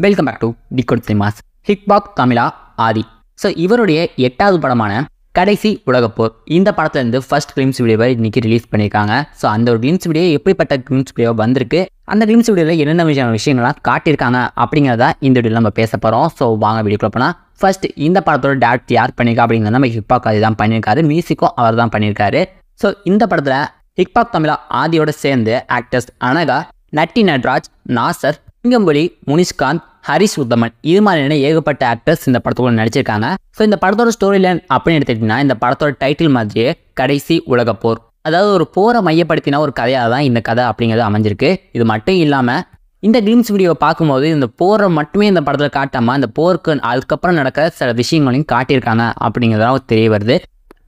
Welcome back to decode cinemas. ஹிக்பாக் Tamizha Aadhi. So இவருடைய 8வது படமான கடைசி உலகப்போர் இந்த படத்துலேருந்து ஃபர்ஸ்ட் கிளிம்ஸ் வீடியோவை இன்றைக்கி ரிலீஸ் பண்ணியிருக்காங்க. ஸோ அந்த ஒரு கிளிம்ஸ் வீடியோ எப்படிப்பட்ட கிளிம்ஸ் வீடியோ வந்திருக்கு, அந்த கிளிம்ஸ் வீடியோவில் என்னென்ன விஷயங்கள்லாம் காட்டியிருக்காங்க அப்படிங்கிறத இந்த வீடியோவில் நம்ம பேச போகிறோம். ஸோ வாங்க வீடியோக்குள்ள போனால், ஃபர்ஸ்ட் இந்த படத்தோட டேரக்ட் யார் பண்ணியிருக்கா அப்படிங்கிறத நம்ம ஹிக்பாக் ஆதி தான் பண்ணியிருக்காரு. மியூசிக்கும் அவர் தான் பண்ணியிருக்காரு. ஸோ இந்த படத்தில் ஹிக்பாக் தமிழா ஆதியோட சேர்ந்து ஆக்டர்ஸ் அனகா, நட்டி நட்ராஜ், நாசர், சிங்கம்புலி, முனிஷ்காந்த், ஹரிஷ் உத்தமன் இது மாதிரியான ஏகப்பட்ட ஆக்டர்ஸ் இந்த படத்துக்குள்ள நடிச்சிருக்காங்க. ஸோ இந்த படத்தோட ஸ்டோரி லைன் அப்படின்னு எடுத்துக்கிட்டிங்கன்னா, இந்த படத்தோட டைட்டில் மாதிரியே கடைசி உலகப்போர், அதாவது ஒரு போரை மையப்படுத்தின ஒரு கதையாக தான் இந்த கதை அப்படிங்கிறது அமைஞ்சிருக்கு. இது மட்டும் இல்லாமல் இந்த கிளிம்ஸ் வீடியோவை பார்க்கும்போது இந்த போரை மட்டுமே இந்த படத்தில் காட்டாமல் அந்த போருக்கு அதுக்கப்புறம் நடக்கிற சில விஷயங்களையும் காட்டியிருக்காங்க அப்படிங்கிறதெல்லாம் தெரிய வருது.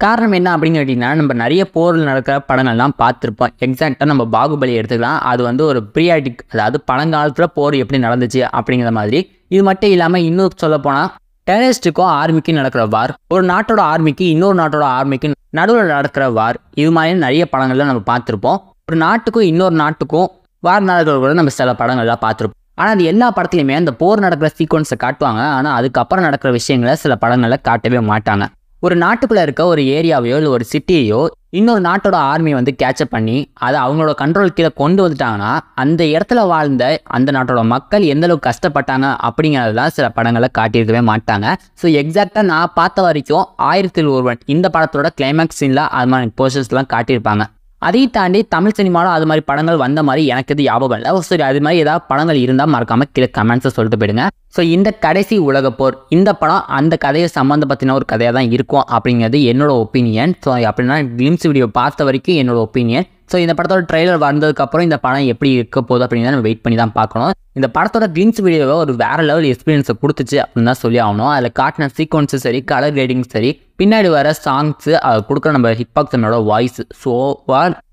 காரணம் என்ன அப்படின்னு கேட்டிங்கன்னா, நம்ம நிறைய போரில் நடக்கிற படங்கள்லாம் பார்த்துருப்போம். எக்ஸாக்டாக நம்ம பாகுபலி எடுத்துக்கலாம். அது வந்து ஒரு ப்ரீயாட்டிக், அதாவது பழங்காலத்தில் போர் எப்படி நடந்துச்சு அப்படிங்கிற மாதிரி. இது மட்டும் இல்லாமல் இன்னும் சொல்லப்போனால் டெரரிஸ்ட்டுக்கும் ஆர்மிக்கும் நடக்கிற வார், ஒரு நாட்டோட ஆர்மிக்கு இன்னொரு நாட்டோட ஆர்மிக்கு நடுவில் நடக்கிற வார், இது மாதிரி நிறைய படங்கள்லாம் நம்ம பார்த்துருப்போம். ஒரு நாட்டுக்கும் இன்னொரு நாட்டுக்கும் வார் நடக்கிறது கூட நம்ம சில படங்கள்லாம் பார்த்துருப்போம். ஆனால் அது எல்லா படத்துலையுமே அந்த போர் நடக்கிற சீக்வன்ஸை காட்டுவாங்க. ஆனால் அதுக்கப்புறம் நடக்கிற விஷயங்களை சில படங்களில் காட்டவே மாட்டாங்க. ஒரு நாட்டுக்குள்ளே இருக்க ஒரு ஏரியாவையோ இல்லை ஒரு சிட்டியையோ இன்னொரு நாட்டோட ஆர்மி வந்து கேட்சப் பண்ணி அதை அவங்களோட கண்ட்ரோல் கீழே கொண்டு வந்துட்டாங்கன்னா, அந்த இடத்துல வாழ்ந்த அந்த நாட்டோட மக்கள் எந்தளவுக்கு கஷ்டப்பட்டாங்க அப்படிங்கிறதெல்லாம் சில படங்களை காட்டியிருக்கவே மாட்டாங்க. ஸோ எக்ஸாக்டாக நான் பார்த்த வரைக்கும் 1000ல் ஒருவன் இந்த படத்தோட கிளைமேக்ஸ் சீனில் அது மாதிரி போஸ்டர்ஸ்லாம் காட்டியிருப்பாங்க. அதையும் தாண்டி தமிழ் சினிமாவில் அது மாதிரி படங்கள் வந்த மாதிரி எனக்கு எது ஞாபகம் இல்லை. சரி, அது மாதிரி ஏதாவது படங்கள் இருந்தால் மறக்காமல் கீழே கமெண்ட்ஸை சொல்லிட்டு போயிடுங்க. ஸோ இந்த கடைசி உலகப்போர் இந்த படம் அந்த கதையை சம்மந்தப்பத்தின ஒரு கதையாக தான் இருக்கும் அப்படிங்கிறது என்னோட ஒப்பீனியன். ஸோ அப்படின்னா கிளிம்ஸ் வீடியோ பார்த்த வரைக்கும் என்னோட ஒப்பீனியன். ஸோ இந்த படத்தோட ட்ரெய்லர் வந்ததுக்கப்புறம் இந்த படம் எப்படி இருக்க போகுது அப்படிங்கிறத நம்ம வெயிட் பண்ணி தான் பார்க்கணும். இந்த படத்தோட கிளிம்ஸ் வீடியோவை ஒரு வேறு லெவல் எக்ஸ்பீரியன்ஸை கொடுத்துச்சு அப்படின்னு தான் சொல்லி ஆகணும். அதில் காட்டின சீக்வன்ஸும் சரி, கலர் கிரேடிங் சரி, பின்னாடி வர சாங்ஸு, அதை கொடுக்குற நம்ம ஹிக்பாக் தமிழோட வாய்ஸ், ஸோ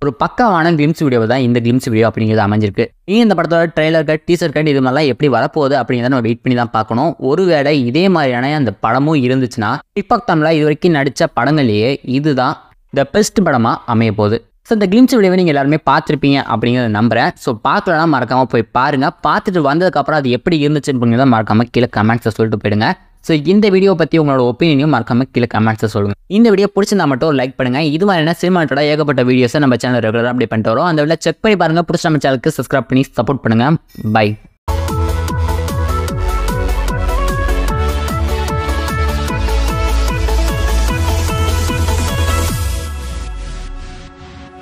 ஒரு பக்காவான கிளிம்ஸ் வீடியோ தான் இந்த கிளிம்ஸ் வீடியோ அப்படிங்கிறது அமைஞ்சிருக்கு. நீங்கள் இந்த படத்தோட ட்ரெய்லர் கட், டீசர் கட் இது மாதிரிலாம் எப்படி வரப்போகுது அப்படிங்கிறத நம்ம வெயிட் பண்ணி தான் பார்க்கணும். ஒருவேளை இதே மாதிரியான அந்த படமும் இருந்துச்சுன்னா, ஹிக்பாக் தமிழா இது வரைக்கும் நடித்த படங்கள்லேயே இதுதான் த பெஸ்ட் படமாக அமைய போகுது. ஸோ இந்த கிளிம்ஸ் வீடியோவை நீங்கள் எல்லாருமே பார்த்துருப்பீங்க அப்படிங்கிறத நம்புகிறேன். ஸோ பார்க்கலன்னா மறக்காமல் போய் பாருங்கள். பார்த்துட்டு வந்ததுக்கப்புறம் அது எப்படி இருந்துச்சு அப்படிங்கிறத மறக்காமல் கீழே கமெண்ட்ஸை சொல்லிட்டு போயிடுங்க. ஸோ இந்த வீடியோ பற்றி உங்களோட ஒப்பீனியனையும் மறக்காமல் கீழே கமெண்ட்ஸை சொல்லுங்கள். இந்த வீடியோ பிடிச்சிருந்தா மட்டும் லைக் பண்ணுங்கள். இது மாதிரியான சினிமாட்டோட ஏகப்பட்ட வீடியோஸை நம்ம சேனல் ரெகுலராக அப்டேட் பண்ணிட்டு வரோம். அந்த வீடியோ செக் பண்ணி பாருங்கள். பிடிச்ச நம்ம சேனலுக்கு சப்ஸ்கிரைப் பண்ணி சப்போர்ட் பண்ணுங்கள். பை.